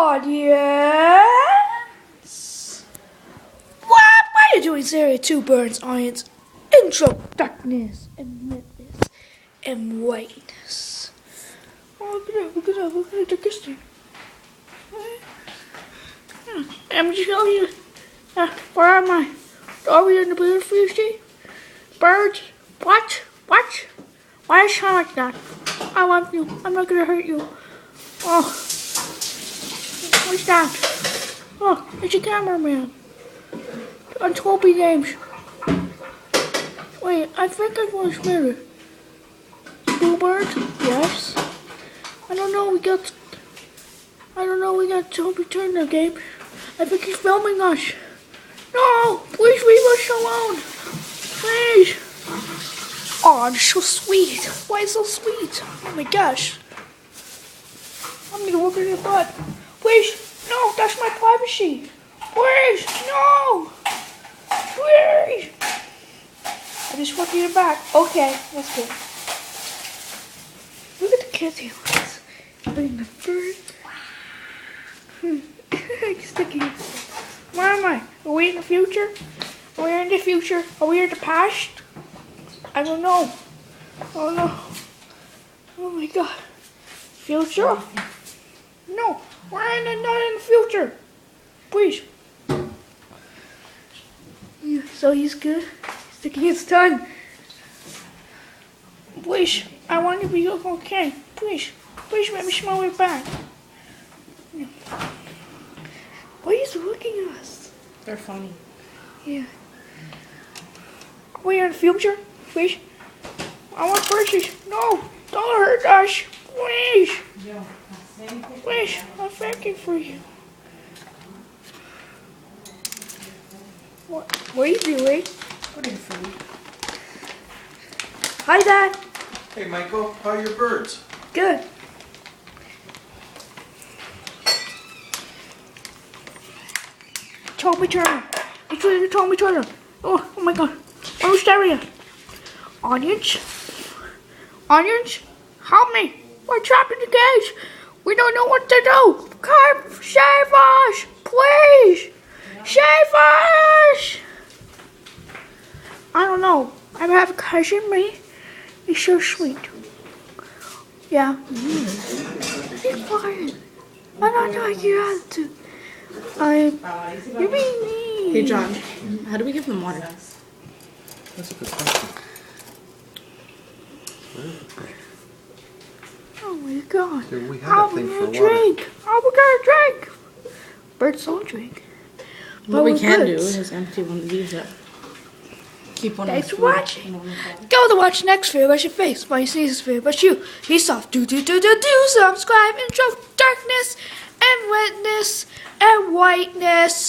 audience. What are you doing, Sarah? Two birds, audience. Intro, darkness, and witness, and whiteness. Oh, look at this thing. I'm just showing you. Where am I? Are we in the bird future? Birds, what? Why is it like that? I love you. I'm not gonna hurt you. Oh, what's that? Oh, it's a cameraman. On Toby Games. Wait, I think I want to smell it. Bluebird? Yes. I don't know. We got Toby Turner game. I think he's filming us. No, please leave us alone. Please. Oh, it's so sweet. Why is it so sweet? Oh my gosh. I'm gonna look at your butt. Please, no, that's my privacy. Please, no. Please. I just want you back. Okay, that's good. Look at the kids here. Putting the bird. Sticky. Where am I? Are we in the future? Are we in the future? Are we in the past? I don't know. Oh no. Oh my god. Future? No. We're not in the future. Please. Yeah, so he's good. He's sticking his tongue. Please. I want to be okay. Please. Please let me smell it back. Why are you looking at us? They're funny. Yeah. Are we in the future? Please. I want purchase. No, don't hurt us. Please. Please, I'm begging for you. What are you doing? Putting food. Hi, Dad. Hey, Michael, how are your birds? Good. Toby Turner. It's really Toby Turner. Oh my god. I'm hysteria. Audience? Audience? Help me. We're trapped in the cage. We don't know what to do. Come save us. Please. Save us. I don't know. I have a cousin, me. He's so sweet. Yeah. He's quiet. I'm not like you have to. You're being mean. Hey, John, how do we give them water? That's a good question. Oh my god. Here, we How have a we thing for gonna water. drink? How we gonna drink? Birds don't drink. What we we're can do birds. is empty one of these up. Keep one Thanks of for watching. and one of that. Go to watch next video. Watch your face. Why you see this video? But you. Peace off. Do subscribe. Intro, darkness, and wetness, and whiteness.